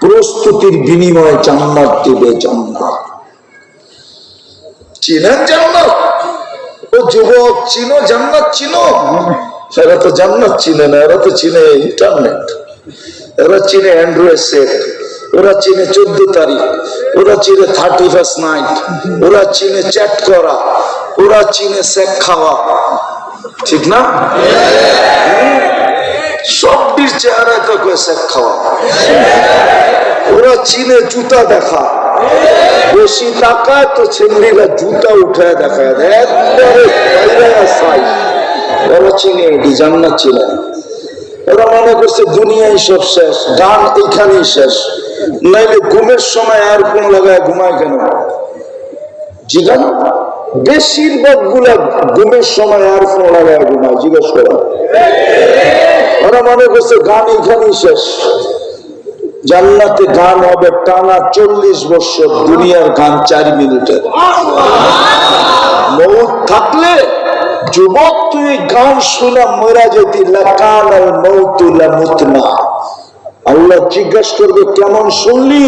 প্রস্তুতির বিনিময়ে জান্নাত দিবে। জান্নাত চিনেন? জান্নাত ও যুবক চিনো? জান্নাত চিনো? এরা তো জান্নাত চিনে না, এরা তো চিনে ইন্টারনেট, এরা চিনে অ্যান্ড্রয়েড সেট, ওরা চিনে 14 তারিখ, ওরা চিনে 31st নাইট, ওরা চিনে চ্যাট করা, ওরা চিনে সেক খাওয়া। ঠিক না? সবটির চেহারায় তো সেক খাওয়া। ওরা চিনে জুতা দেখা, বেশি টাকায় তো ছেলেরা জুতা উঠে দেখায়, ওরা চিনে এটি। জান্নাত চিনে। ওরা মনে করছে দুনিয়ায় সব শেষ, গান এইখানেই শেষ, নাইলে ঘুমের সময় আর কোন লাগায় ঘুমায় কেন? জিজ্ঞান বেশিরভাগ গুলা ঘুমের সময় আর কোন লাগায় ঘুমায়, জিজ্ঞেস করা। ওরা মনে করছে গান এইখানেই শেষ। জান্নাতে গান হবে টানা 40 বছর, দুনিয়ার গান 4 মিনিটের। মৌত থাকলে যুবক তুই গান শোনা মরা যেতি, লাকানাল মৌতু লামুতনা। আল্লাহ জিজ্ঞাসা করবে কেমন শুনলি?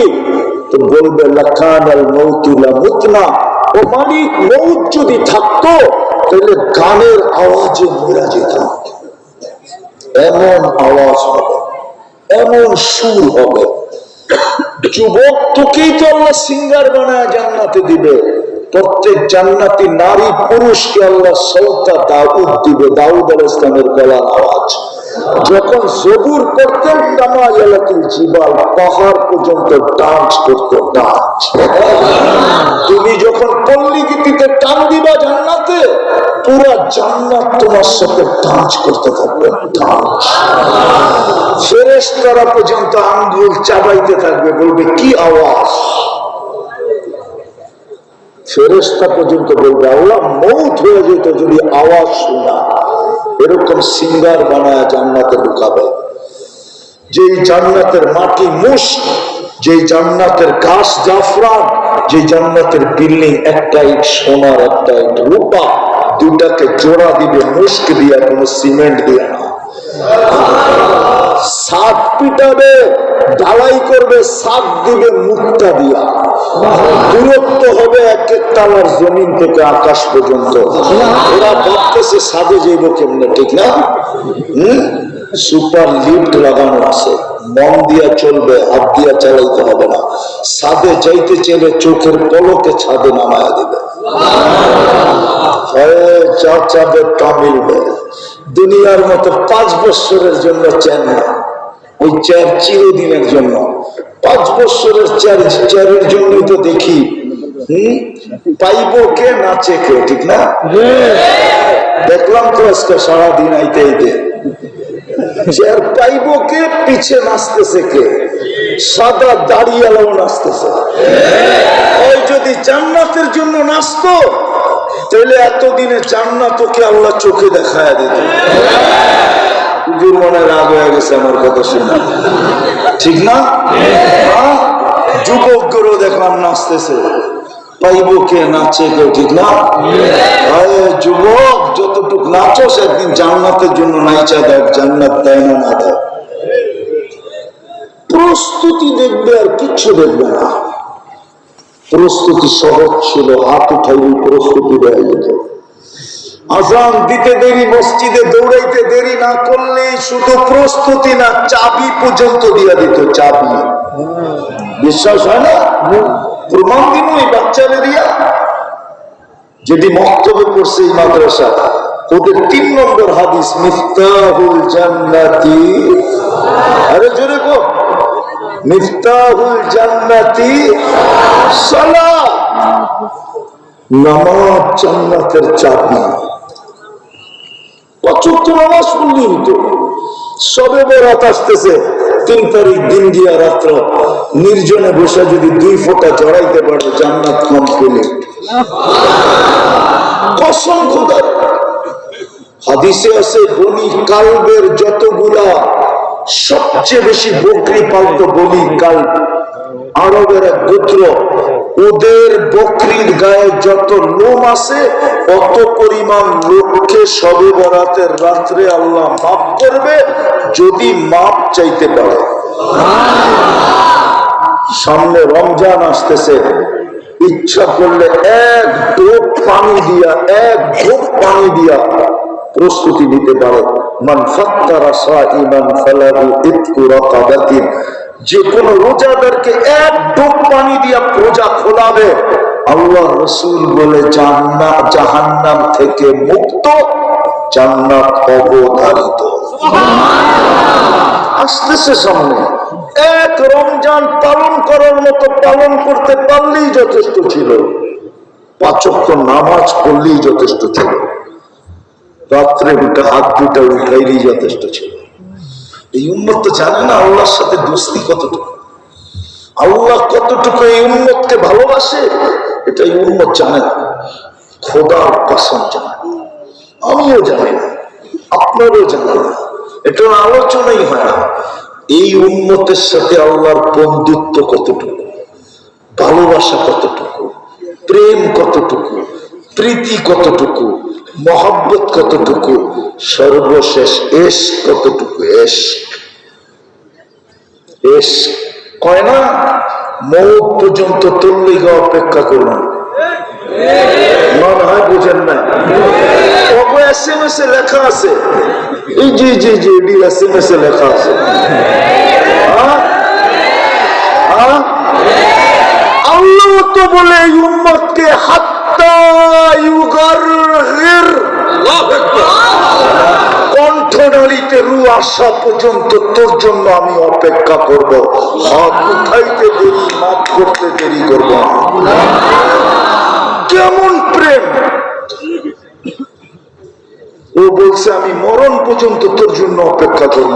তো বলবে লাকানাল মৌতু লামুতনা। ও মালিক, মৌত যদি থাকতো তাহলে গানের আওয়াজে মরা যেতাম। এমন আওয়াজ হবে, এমন সুর হবে। যুবক তোকেই তো আল্লাহ সিঙ্গার বানায় জান্নাতে দিবে। প্রত্যেক জান্নাতি নারী পুরুষকে আল্লাহ সৌতা দাউদ দিবে, দাউদ আলাইহিস সালামের গলার আওয়াজ। যখন জবুর করতেন তামায়ালাতুল জিবাল, পাহাড় পর্যন্ত ডান্স করতো, ডান্স। তুমি যখন পল্লী গীতিতে টান দিবা জান্নাতে, পুরা জান্নাত তোমার সাথে ডান্স করতে থাকবে, ডান্স। ফেরেশতারা পর্যন্ত আঙ্গুল চাবাইতে থাকবে, বলবে কি আওয়াজ। ফেরেশতা পর্যন্ত বলবে আল্লাহ মৌত হয়ে যেত যদি আওয়াজ শোনা। এরকম সিঙ্গার বানায় জান্নাতে ঢুকাবে। যেই জান্নাতের মাটি মুস্ক, যেই জান্নাতের গাছ জাফরান, যে জান্নাতের বিল্ডিং একটা ইট সোনার একটা ইট রূপা, দুটাকে জোড়া দিবে মুস্ক দিয়া, কোনো সিমেন্ট দিয়া না। সাত পিটাবে, ঢালাই করবে, সাত দিবে মুক্তা দিয়া। দূরত্ব হবে এক এক তালার জমিন থেকে আকাশ পর্যন্ত। ওরা ভাবতেছে সাদে যাইব কেমনে, ঠিক না? সুপার লিফট লাগানো আছে, মন দিয়া চলবে, হাত দিয়া চালাইতে হবে না। সাদে যাইতে চাইলে চোখের পলকে ছাদে নামায়া দিবে। চার চাঁদের কামিলবে। দুনিয়ার মতো 5 বছরের জন্য চেন না, ওই চেয়ার চিরদিনের জন্য। 5 বছরের চেয়ারের জন্যই তো দেখি পাইব কে নাচে কে, ঠিক না? দেখলাম তো আজকে সারাদিন আইতে আইতে চেয়ার পাইব কে, পিছে নাচতেছে কে, সাদা দাড়িয়ালাও নাচতেছে। ওই যদি জান্নাতের জন্য নাচতো তাহলে এতদিনে জান্নাতকে আল্লাহ চোখে দেখায় দিত। মনে রাগ হয়ে গেছে আমার কথা শুনে, ঠিক না? যুবকগুলো দেখলাম নাচতেছে, পাইব কে নাচে কে, ঠিক না? যুবক যতটুক নাচোস একদিন জান্নাতের জন্য নাইচা দেখ, জান্নাত দেয় না না দেয়। প্রস্তুতি দেখবে আর কিচ্ছু দেখবে না। প্রস্তুতি সহজ ছিল, হাত উঠাই প্রস্তুতি দেওয়া যেত। আজান দিতে দেরি, মসজিদে দৌড়াইতে দেরি না করলে শুধু প্রস্তুতি না, চাবি পর্যন্ত দিয়া দিত। চাবি, বিশ্বাস হয় না? প্রমাণ দিন ওই বাচ্চারে দিয়া। যদি মক্তবে পড়ছে এই মাদ্রাসা, ওদের 3 নম্বর হাদিস মিফতাহুল জান্নাতি, আরে জোরে কো, মিফতাহুল জান্নাতি সালাত। নামাজ জান্নাতের চাবি। 75 নামাজ পড়লেই হতো। সবে বরাত আসতেছে, 3 তারিখ দিন গিয়া রাত্র নির্জনে বসে যদি 2 ফোঁটা জড়াইতে পারে জান্নাত কমপ্লিট। কসম খোদার। হাদিসে আছে বনি কালবের যতগুলা সবচেয়ে বেশি বকরি পালতো বনি কালব, আরবের এক গোত্র, ওদের বকরির গায়ে যত লোম আছে অত পরিমাণ লোককে শবে বরাতের রাত্রে আল্লাহ মাফ করবে যদি মাপ চাইতে পারে। সামনে রমজান আসতেছে, ইচ্ছা করলে এক ঢোক পানি দিয়া প্রস্তুতি নিতে পারে। মান ফাত্তারা সাইমান ফালাহু ইতকু রাকাবাতিন, যে কোন রোজাদারকে এক ঢোক পানি দিয়া রোজা খোলাবে, আল্লাহ রাসূল বলে জাহান্নাম থেকে মুক্ত, জান্নাত অবধারিত। আসতেছে সামনে, এক রমজান পালন করার মতো পালন করতে পারলেই যথেষ্ট ছিল, 5 ওয়াক্ত নামাজ পড়লেই যথেষ্ট ছিল, রাত্রে হাত দুটা উঠাইলেই যথেষ্ট ছিল। এই উম্মত তো জানে না আল্লাহর সাথে দোস্তি কতটুকু, আল্লাহ কতটুকু এই উম্মতকে ভালোবাসে, এটা এই উম্মত জানে না। খোদার কসম জানে, আমিও জানি না, আপনারও জানেন না, এটার আলোচনাই হয় না। এই উম্মতের সাথে আল্লাহর বন্ধুত্ব কতটুকু, ভালোবাসা কতটুকু, প্রেম কতটুকু, প্রীতি কতটুকু, মহব্বত কতটুকু, সর্বশেষ এশক কতটুকু। এশক কয় না, মৌত পর্যন্ত তোর লিগে অপেক্ষা করুন, মনে হয় বুঝেন না? SMS এ লেখা আছে, এই জি SMS এ লেখা আছে। আল্লাহ তো বলে এই উম্মতকে হাত্তা ইউগারগির, কণ্ঠনালীতে রু আসা পর্যন্ত তোর জন্য আমি অপেক্ষা করব। হাত উঠাইতে দেরি, মাফ করতে দেরি করব না। কেমন প্রেম! ও বলছে আমি মরণ পর্যন্ত তোর জন্য অপেক্ষা করব।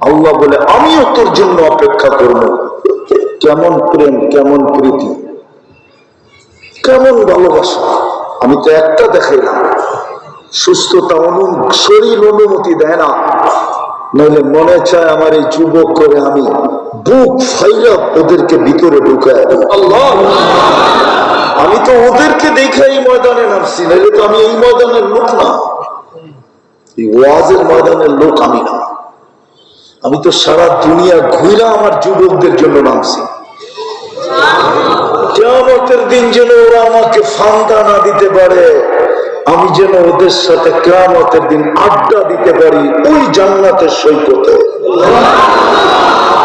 আল্লাহ বলে আমিও তোর জন্য অপেক্ষা করব। কেমন প্রেম, কেমন প্রীতি, কেমন ভালোবাসা! আমি তো একটা দেখাইলাম, সুস্থতা শরীর অনুমতি দেয় না, নইলে মনে চায় আমার এই যুবক করে আমি বুক ফাইলা ওদেরকে ভিতরে ঢুকায়। আল্লাহ, আমি তো ওদেরকে দেখে এই ময়দানে নামছি, নইলে তো আমি এই ময়দানের লোক না, এই ওয়াজের ময়দানের লোক আমি না। আমি তো সারা দুনিয়া ঘুরা আমার যুবকদের জন্য নামছি। কিয়ামতের দিন যেন ওরা আমাকে ফান্দা না দিতে পারে, আমি যেন ওদের সাথে কিয়ামতের দিন আড্ডা দিতে পারি ওই জান্নাতের সৈকতে।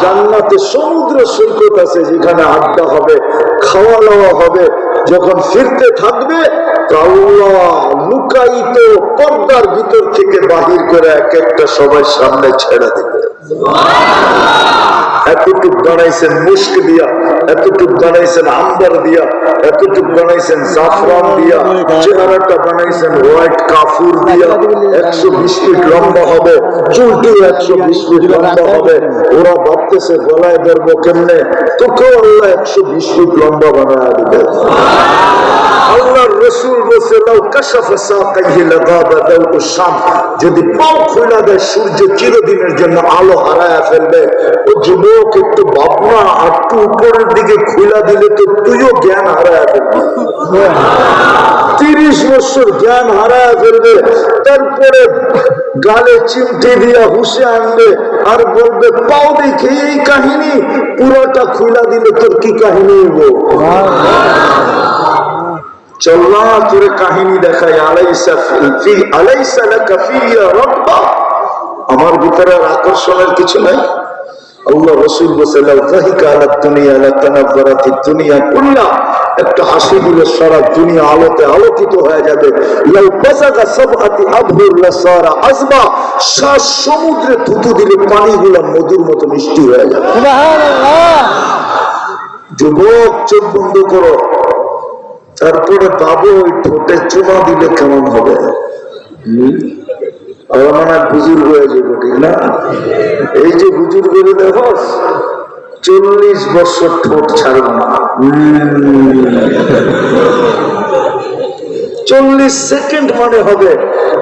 জান্নাতে সমুদ্র সৈকত আছে, যেখানে আড্ডা হবে, খাওয়া দাওয়া হবে। যখন ফিরতে থাকবে আল্লাহ লুকায়িত পর্দার ভিতর থেকে বাহির করে এক একটা সবার সামনে ছেড়ে দেবে। এতটুক বানাইছেন মুস্ক দিয়া, এতটুক বানাইছেন আম্বার দিয়া, এতটুক বানাইছেন জাফরান দিয়া, চেহারাটা বানাইছেন হোয়াইট কাফুর দিয়া। 120 ফিট লম্বা হবে, চুলটি 120 ফিট লম্বা হবে। ওরা ভাবতেছে গলায় ধরবো কেমনে, তোকেও আল্লাহ 120 ফিট লম্বা বানায় দিবে। আল্লাহর রাসূল বলেছে লাউ কাশাফা সাকাইহি লাগাবা দাউস শাম, যদি পাও খুলে দেয় সূর্য চিরদিনের জন্য আলো হারায় ফেলবে। ও যুবক একটু ভাবনা, একটু উপরের দিকে খুলে দিলে তো তুইও জ্ঞান হারায় ফেলবি। 30 বছর জ্ঞান হারায় ফেলবে, তারপরে গালে চিমটি দিয়া হুশে আনবে আর বলবে পাও দেখে এই কাহিনী, পুরোটা খুলে দিলে তোর কি কাহিনী হইব? চল্লা তোরে কাহিনী দেখাই। আলাইসা লাকা ফিয়া রাব্বা, আমার ভিতরে আকর্ষণের কিছু নাই। আল্লাহ রাসূল বলেছেন একটা হাসি দিলে সারা দুনিয়া আলোতে আলোকিত হয়ে যাবে। সমুদ্রে থুতু দিলে পানিগুলো মধুর মতো মিষ্টি হয়ে যাবে। যুবক চোখ বন্ধ করো, তারপরে পাবো ওই ঠোঁটে চুমা দিলে কেমন হবে। আমার বুজুর্গ হয়ে যাবো, ঠিক না? এই যে বুজুর্গ দেখো 40 বছর ঠোঁট ছাড়ব না, 40 সেকেন্ড মানে হবে।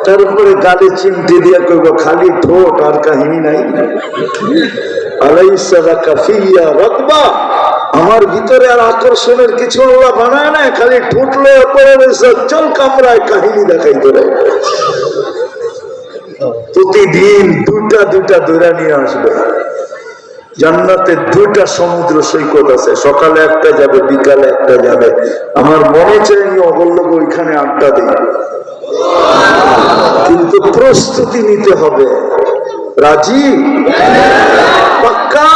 তারপরে গালে চিমটি দিয়া করবো খালি ঠোঁট, আর কাহিনী নাই। আলাইসা লাকা ফিয়া রাগবা, আমার ভিতরে আর আকর্ষণের কিছু আল্লাহ বানায় না, খালি ঠুটলো চল কামরায় কাহিনী দেখাই করে। প্রতিদিন দুটা ধরে নিয়ে আসবে। জান্নাতে দুইটা সমুদ্র সৈকত আছে, সকালে একটা যাবে, বিকালে একটা যাবে। আমার মনে চাই আমি অবল্লভ ওইখানে আড্ডা দিই, কিন্তু প্রস্তুতি নিতে হবে। রাজি? পাক্কা?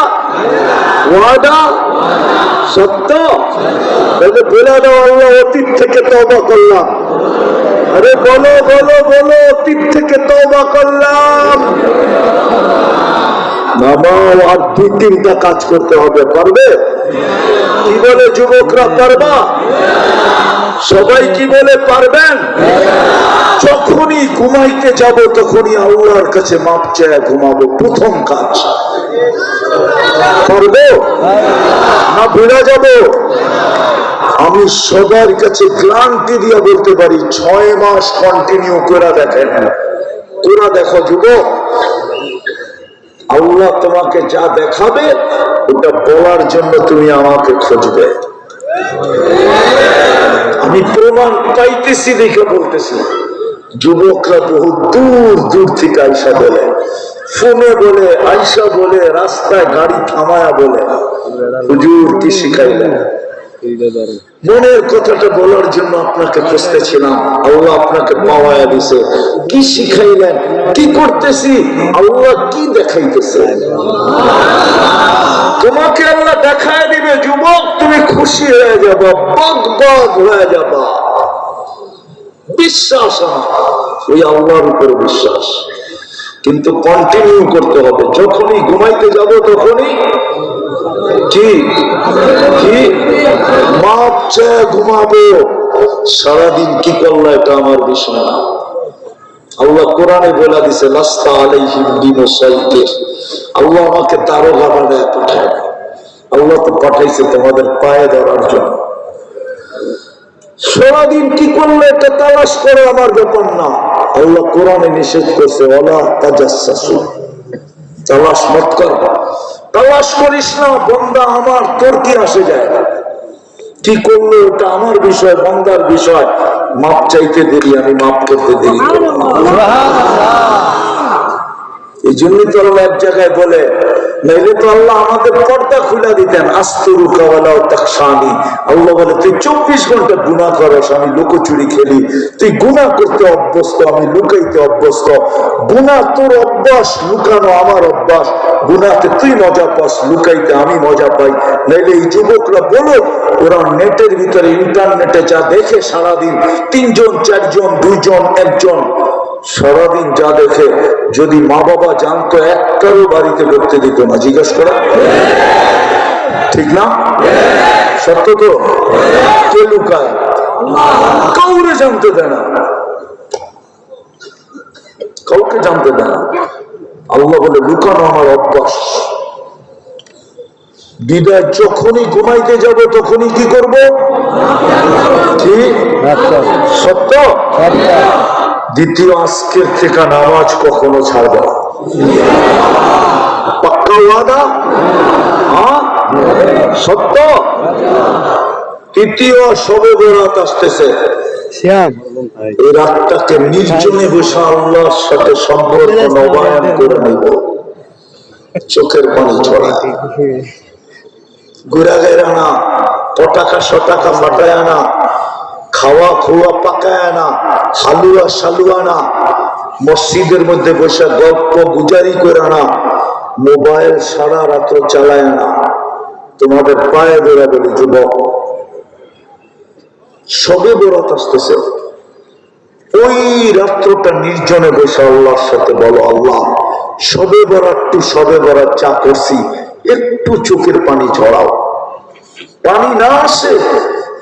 ওয়াদা? সত্য? বলে বলে দাও, আল্লাহ অতীত থেকে তওবা করলাম। আরে বলো বলো বলো, অতীত থেকে তওবা করলাম। নামাও, আর 2-3টা কাজ করতে হবে। পারবে? কি বলে যুবকরা, পারবা? সবাই কি বলে পারবেন? যখনই ঘুমাইতে যাব তখনই আল্লাহর কাছে মাপ চেয়ে ঘুমাবো, প্রথম কাজ। পারবো না ভুলে যাব? আমি সবার কাছে গ্যারান্টি দিয়ে বলতে পারি, 6 মাস কন্টিনিউ করে দেখেন, তোরা দেখো যুবক, আল্লাহ তোমাকে যা দেখাবে ওটা বলার জন্য তুমি আমাকে খুঁজবে। আমি প্রমাণ পাইতেছি দেখে বলতেছি। যুবকরা বহু দূর দূর থেকে আইসা বলে, ফোনে বলে, আইসা বলে, রাস্তায় গাড়ি থামায়া বলে, হুজুর কি শিখাইলেন? মনের কথাটা বলার জন্য আপনাকে খুঁজতেছিলাম, আল্লাহ আপনাকে পাওয়ায়া দিছে। কি শিখাইলেন? কি করতেছি? আল্লাহ কি দেখাইতেছে? তোমাকে আল্লাহ দেখায় দিবে যুবক, তুমি খুশি হয়ে যাবা, বগ বগ হয়ে যাবা। বিশ্বাস ওই আল্লাহর উপরে বিশ্বাস, কিন্তু কন্টিনিউ করতে হবে। যখনই ঘুমাইতে যাব তখনই কি কি মাপ চেয়ে ঘুমাবো। সারাদিন কি করলো এটা আমার বিষয় না। আল্লাহ কোরআনে বলে দিছে, লাস্তা আলাইহিম বিমুসাইতির। আল্লাহ আমাকে দারোগা বানায় পাঠায়। আল্লাহ তো পাঠাইছে তোমাদের পায়ে ধরার জন্য। সারাদিন কি করলে এটা তালাশ করে আমার ব্যাপার না। আল্লাহ কোরআনে নিষেধ করছে, ওয়ালা তাজাসসু, তালাশ মত কর, তালাশ করিস না। বান্দা আমার, তোর কি আসে যায়? কি করলো এটা আমার বিষয়, বান্দার বিষয়। মাপ চাইতে দেরি, আমি মাপ করতে দেরি। এই জন্যই তো আল্লাহ এক জায়গায় বলে, নাইলে তো আল্লাহ আমাদের পর্দা খুলে দিতেন। আস্তুরুকা ওয়ালা তাকশানি। আল্লাহ বলে, তুই 24 ঘন্টা গুনাহ করস, আমি লুকোচুরি খেলি। তুই গুনাহ করতে অভ্যস্ত, আমি লুকাইতে অভ্যস্ত। গুনাহ তোর অভ্যাস, লুকানো আমার অভ্যাস। গুনাহতে তুই মজা পাস, লুকাইতে আমি মজা পাই। নাইলে এই যুবকরা বলো, ওরা নেটের ভিতরে, ইন্টারনেটে যা দেখে সারাদিন, 3 জন 4 জন 2 জন 1 জন সারাদিন যা দেখে, যদি মা বাবা জানতো একটারও বাড়িতে ঢুকতে দিত না। জিজ্ঞেস করা ঠিক না? সত্য তো? কে লুকায়? কাউরে জানতে দেয় না, কাউকে জানতে দেয় না। আল্লাহ বলে, লুকানো আমার অভ্যাস। বিদায় যখনই ঘুমাইতে যাব তখনই কি করব? কি সত্য? দ্বিতীয়, আজকের থেকে নামাজ কখনো ছাড়বে না। পাক্কা ওয়াদা? সত্য? তৃতীয়, শবে বরাত আসতেছে। এই রাতটাকে নির্জনে বসে আল্লাহর সাথে সম্পর্ক নবায়ন করে নিব। চোখের পানি ছড়া, ঘুরা গেরা না, পটাকা শটাকা ফাটায় না, খাওয়া খোয়া পাকায় না, হালুয়া সালুয়া না, মসজিদের মধ্যে বসে গল্প গুজারি করে না, মোবাইল সারা রাত্র চালায় না। তোমাদের পায়ে ধরে বলি যুবক, শবে বরাত আসতেছে, ওই রাত্রটা নির্জনে বসে আল্লাহর সাথে বলো, আল্লাহ শবে বরাত টু শবে বরাত চা করছি, একটু চোখের পানি ঝরাও। পানি না আসে,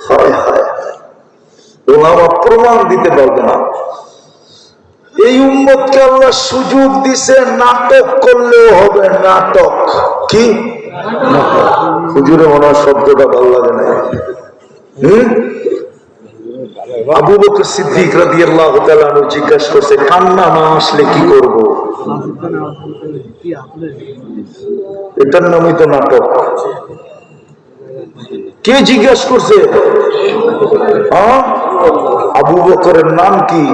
হায় হায়, ওলামা প্রমাণ দিতে পারবে না। এই উম্মতকে আল্লাহ সুযোগ দিছে, নাটক করলেও হবে। নাটক কি? হুজুরে মনে হয় শব্দটা ভালো লাগে না। আবু বকর সিদ্দিক রাদিয়াল্লাহু তাআলা আনহু জিজ্ঞাসা করছে, কান্না না আসলে কি করব? এটার নামই তো নাটক। কে জিজ্ঞাসা করছে? আবু বকরের নাম কি?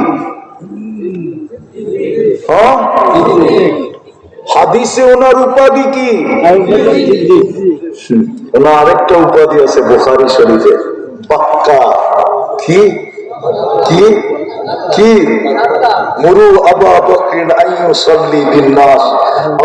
হাদিসে ওনার উপাধি কি? ওনার আরেকটা উপাধি আছে বুখারী শরীফে, পাক্কা। কি কি কি? মুরু আবু বকর আন ইউসাল্লি বিন নাস,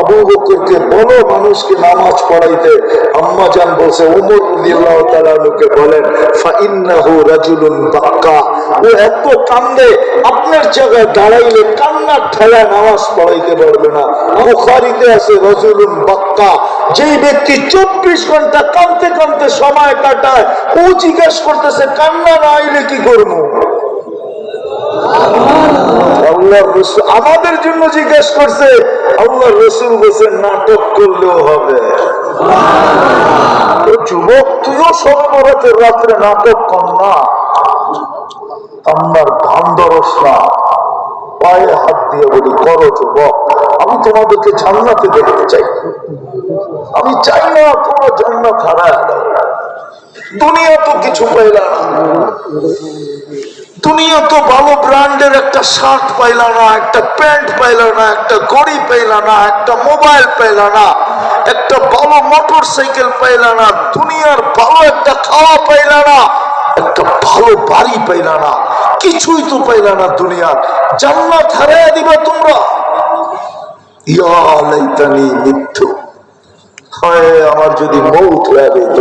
আবু বকরকে বলো মানুষকে নামাজ পড়াইতে। আম্মা জান বলছে ওমর রাদিয়াল্লাহু তাআলা লোকে বলেন ফা ইন্নাহু রাজুলুন বাক্কা, ও এত কান্দে আপনার জায়গায় দাঁড়াইলে কান্নার ঠেলায় নামাজ পড়াইতে পারবে না। বুখারীতে আছে রাজুলুন বাক্কা, যেই ব্যক্তি 24 ঘন্টা কাঁদতে কাঁদতে সময় কাটায়, ও জিজ্ঞেস করতেছে কান্না না আইলে কি করবো? আল্লাহর রাসূল আমাদের জন্য জিজ্ঞেস করছে, আল্লাহর রাসূল বলেন নাটক করলেও হবে। যুবক, তুইও সর্বরাতের রাত্রে নাটক কর না, আমার ধান দরস না। পায়ে হাত দিয়ে বলি করো যুবক, আমি তোমাদেরকে জান্নাতে দেখতে চাই। আমি চাই না তোমরা জান্নাত হারায় দাও। দুনিয়া তো কিছু পাইলা না, দুনিয়া তো ভালো ব্র্যান্ডের একটা শার্ট পাইলা না, একটা প্যান্ট পাইলা না, একটা ঘড়ি পাইলা না, একটা মোবাইল পাইলা না, একটা ভালো মোটর সাইকেল পাইলা না, দুনিয়ার ভালো একটা খাওয়া পাইলা না, একটা ভালো বাড়ি পাইলা না, কিছুই তো পাইলা না। দুনিয়ার জান্নাত হারাইয়া দিবা তোমরা। ইয়া লাইতানি মিথ্যু, হায় আমার যদি মৌত হয়ে যেত,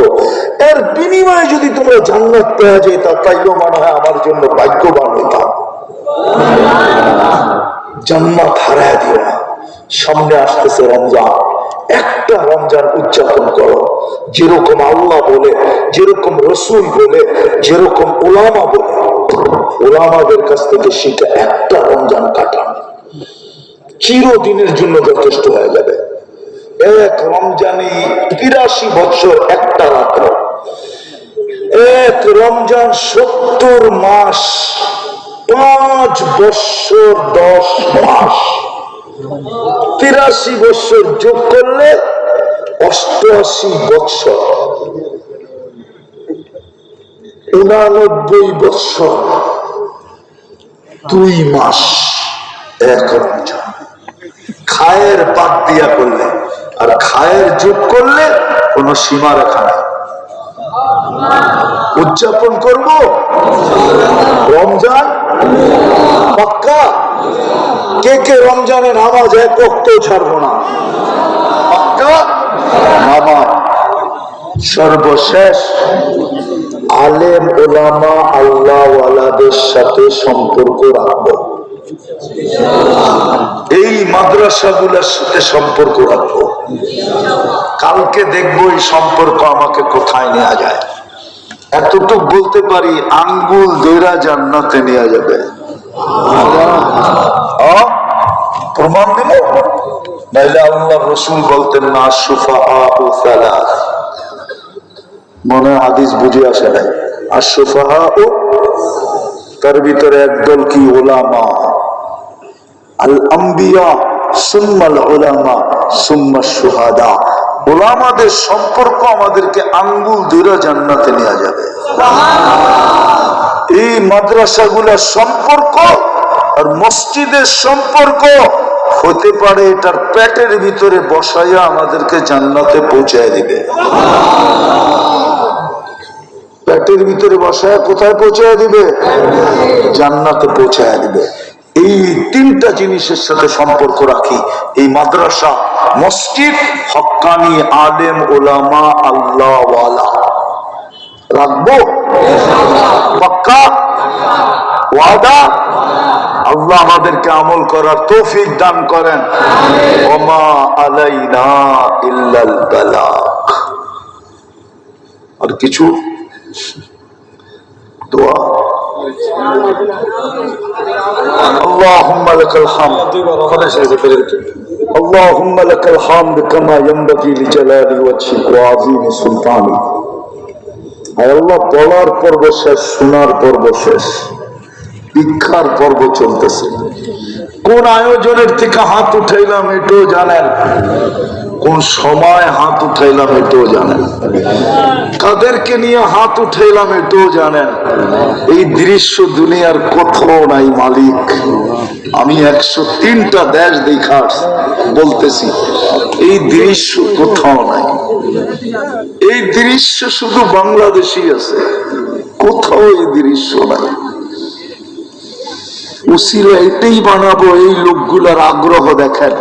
এর বিনিময়ে যদি তোমরা জান্নাত পেয়ে যেত, তাইও মনে হয় আমার জন্য ভাগ্যবান হইতাম। জান্নাত হারায় দিও না। সামনে আসতেছে রমজান, একটা রমজান উদযাপন করো, যেরকম আল্লাহ বলে, যেরকম রসুল বলে, যেরকম ওলামা বলে। ওলামাদের কাছ থেকে শিখে একটা রমজান কাটান, চিরদিনের জন্য যথেষ্ট হয়ে যাবে। এক রমজানে ৮৩ বছর একটা রাত্র, এক রমজান ৭০ মাস, ৫ বছর ১০ মাস, ৮৩ বছর যোগ করলে ৮৮ বছর, ৮৯ বছর ২ মাস এক রমজান। খায়ের বাদ দিয়া করলে আর খায়ের যোগ করলে কোন সীমা রেখা নাই। উদযাপন করব রমজান পাক্কা। কে কে রমজানের নামাজ এক ওয়াক্ত ছাড়বো না? পাক্কা নামাজ। সর্বশেষ আলেম ওলামা আল্লাহ ওয়ালাদের সাথে সম্পর্ক রাখবো, এই মাদ্রাসাগুলোর সাথে সম্পর্ক রাখবো। কালকে দেখবো এই সম্পর্ক আমাকে কোথায় নেওয়া যায়। এতটুকু বলতে পারি, আঙ্গুল ধইরা জান্নাতে নেওয়া যাবে। প্রমাণ দিল নাইলে আল্লাহ রসুল বলতেন না সুফাহা সালাস। মনে হাদিস বুঝে আসে নাই। আর সুফাহা, তার ভিতরে একদল কি ওলামা, আল আম্বিয়া সুম্মাল উলামা সুম্মা শুহাদা। ওলামাদের সম্পর্ক আমাদেরকে আঙ্গুল ধরে জান্নাতে নিয়ে যাবে। এই মাদ্রাসাগুলোর সম্পর্ক আর মসজিদের সম্পর্ক হতে পারে এটার পেটের ভিতরে বসাইয়া আমাদেরকে জান্নাতে পৌঁছায় দিবে। পেটের ভিতরে বসায় কোথায় পৌঁছায় দিবে? জান্নাতে পৌঁছায় দিবে। এই তিনটা জিনিসের সাথে সম্পর্ক রাখি, এই মাদ্রাসা, মসজিদ, হক্কানি আলেম ওলামা আল্লাহ ওয়ালা রাখবো। পাক্কা ওয়াদা। আল্লাহ আমাদেরকে আমল করার তৌফিক দান করেন। ওমা আলাইনা ইল্লাল বালাগ। আর কিছু দোয়া। اللهم لك الحمد اللهم لك الحمد كما ينبغي لجلال وجهك وعظيم سلطانك। আয় আল্লাহ, বলার পর্ব শেষ, শোনার পর্ব শেষ, ভিক্ষার পর্ব চলতেছে। কোন আয়োজনের থেকে হাত উঠাইলাম এটাও জানেন, কোন সময় হাত উঠাইলাম এটাও জানেন। কাদেরকে নিয়ে হাত উঠাইলাম এটাও জানেন। এই দৃশ্য দুনিয়ার কোথাও নাই মালিক। আমি 103টা দেশ দেখার বলতেছি, এই দৃশ্য কোথাও নাই। এই দৃশ্য শুধু বাংলাদেশই আছে, কোথাও এই দৃশ্য নাই। উসিলা এটাই বানাবো, এই লোকগুলার আগ্রহ দেখেন।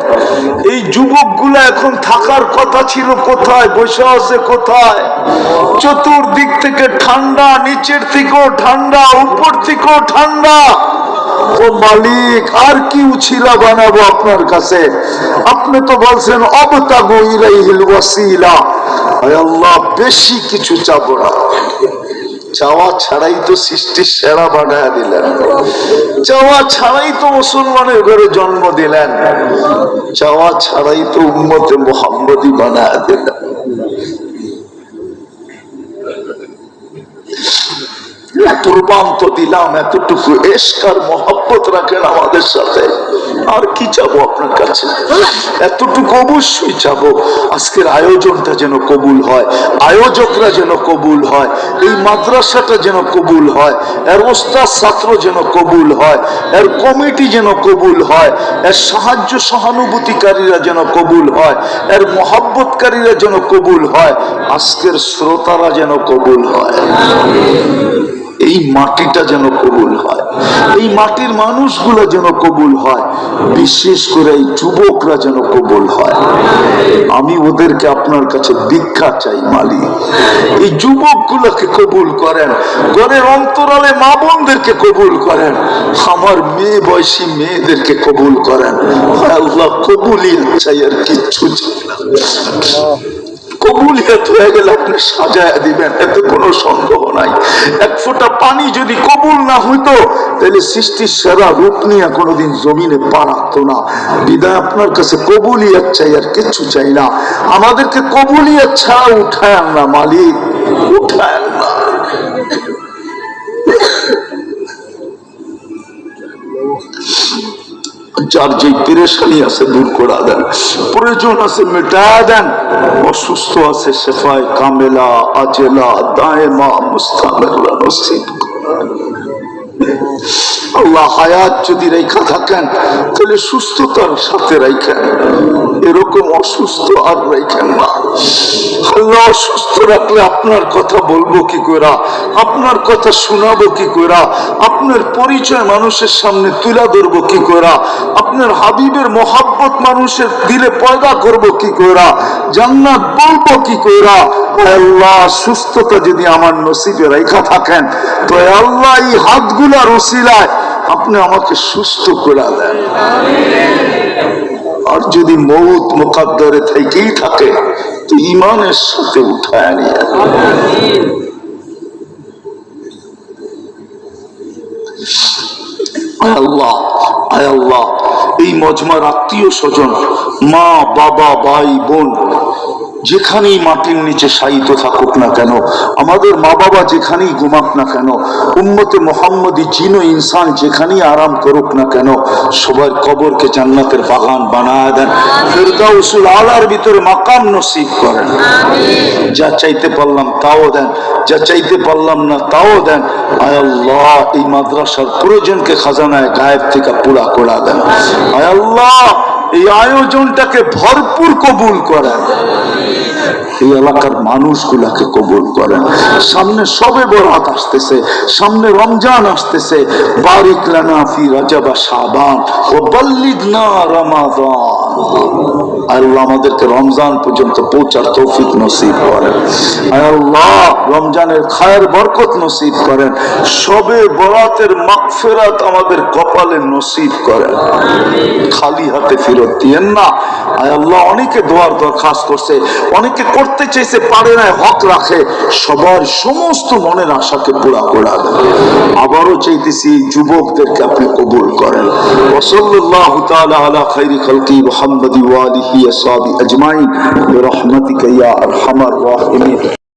এই যুবকগুলা এখন থাকার কথা ছিল কোথায়, বসে আছে কোথায়? চতুর্দিক থেকে ঠান্ডা, নিচের থেকেও ঠান্ডা, উপর থেকেও ঠান্ডা। ও মালিক, আর কি উছিলা বানাবো আপনার কাছে? আপনি তো বলছেন অবতাগু ইলাইহিল ওয়াসিলা। হে আল্লাহ, বেশি কিছু চাবো না। চাওয়া ছাড়াই তো সৃষ্টির সেরা বানায় দিলেন, চাওয়া ছাড়াই তো মুসলমানের ঘরে জন্ম দিলেন, চাওয়া ছাড়াই তো উম্মতে মুহাম্মদী বানায় দিলেন। কুরবান তো দিলাম, এতটুকু ইশক আর মহব্বত রাখেন আমাদের সাথে। আর কি চাবো আপনার কাছে? এতটুকু অবশ্যই চাবো, আজকের আয়োজনটা যেন কবুল হয়, আয়োজকরা যেন কবুল হয়, এই মাদ্রাসাটা যেন কবুল হয়, এর ওস্তাদ ছাত্র যেন কবুল হয়, এর কমিটি যেন কবুল হয়, এর সাহায্য সহানুভূতিকারীরা যেন কবুল হয়, এর মহব্বতকারীরা যেন কবুল হয়, আজকের শ্রোতারা যেন কবুল হয়, এই মাটিটা যেন কবুল হয়, এই মাটির মানুষগুলো যেন কবুল হয়, বিশেষ করে এই যুবকরা যেন কবুল হয়। আমি ওদেরকে আপনার কাছে ভিক্ষা চাই মালিক, এই যুবকগুলোকে কবুল করেন, ঘরের অন্তরালে মা বোনদেরকে কবুল করেন, আমার মেয়ে বয়সী মেয়েদেরকে কবুল করেন। আল্লাহ, কবুলিয়ত চাই, আর কিচ্ছু চাই না। কবুলিয়ত হয়ে গেলে আপনি সাজায় দিবেন, এতে কোনো সন্দেহ নাই। এক ফোঁটা পানি যদি কবুল না হইতো, তাহলে সৃষ্টির সেরা রূপ নিয়ে কোনোদিন জমিনে পা রাখতো না। বিদায় আপনার কাছে কবুলিয়ত চাই, আর কিচ্ছু চাই না। আমাদেরকে কবুলিয়ত ছাড়া উঠায় না মালিক, উঠায় না। যার যে পেরেশানি আছে দূর করে দেন, প্রয়োজন আছে মেটা দেন, অসুস্থ আছে শেফায়ে কামেলা আজেলা দায়েমা মুস্তামিরা নসিব আল্লাহ। হায়াত যদি রেখা থাকেন তাহলে সুস্থতার সাথে রাখেন, এরকম অসুস্থ আর রাখেন না। আল্লাহ, অসুস্থ রাখলে আপনার কথা বলবো কি কইরা, আপনার কথা শোনাবো কি কইরা, আপনার পরিচয় মানুষের সামনে তুলে ধরবো কি কইরা, আপনার হাবিবের মহাব্বত মানুষের দিলে পয়দা করবো কি কইরা, জান্নাত বলবো কি কইরা। আল্লাহ, সুস্থতা যদি আমার নসিবে রেখা থাকেন তো আল্লাহ এই হাতগুলার উসিলায় আপনি আমাকে সুস্থ করে দেন। আর যদি মৌত মুকদ্দরে থেকেই থাকে তো ঈমানের সাথে উঠায় নিয়ে আল্লাহ, আয় আল্লাহ, এই মজমার আত্মীয় স্বজন, মা বাবা ভাই বোন যেখানেই মাটির নিচে শায়িত থাকুক না কেন, আমাদের মা বাবা যেখানেই ঘুমাক না কেন, উম্মতে মুহাম্মদী জিন ও ইনসান যেখানেই আরাম করুক না কেন, সবার কবরকে জান্নাতের বাগান বানায় দেন, ফিরদাউসুল আলার ভিতরে মাকাম নসিব করেন। যা চাইতে পারলাম তাও দেন, যা চাইতে পারলাম না তাও দেন। আয় আল্লাহ, এই মাদ্রাসার প্রয়োজনকে খাজানায় গায়েব থেকে পুরা করে দেন। আয় আল্লাহ, এই আয়োজনটাকে ভরপুর কবুল করেন, এই এলাকার মানুষগুলাকে কবুল করেন। সামনে শবে বরাত আসতেছে, সামনে রমজান আসতেছে, বারিক লানা ফি রজব শাবান ওয়া বাল্লিগনা রমাদান। আল্লাহ, আমাদেরকে রমজান পর্যন্ত পৌঁছার তৌফিক নসিব করেন। আল্লাহ, রমজানের খায়ের বরকত নসিব করেন, শবে বরাতের মাগফিরাত আমাদের কপালে নসিব করেন, খালি হাতে ফেরত দিয়েন না। আয় আল্লাহ, অনেকে দোয়ার দরখাস্ত করছে, অনেকে করতে চাইছে পারে না, হক রাখে, সবার সমস্ত মনের আশাকে পুরা করে দেন। আবারও চাইতেছি এই যুবকদেরকে আপনি কবুল করেন। ওয়া সাল্লাল্লাহু তাআলা আলা খায়রি খালকি মুহাম্মাদি ওয়া আলিহি ওয়া সাহবিহি আজমাইন বিরহমাতিকা ইয়া আরহামার রাহিমিন।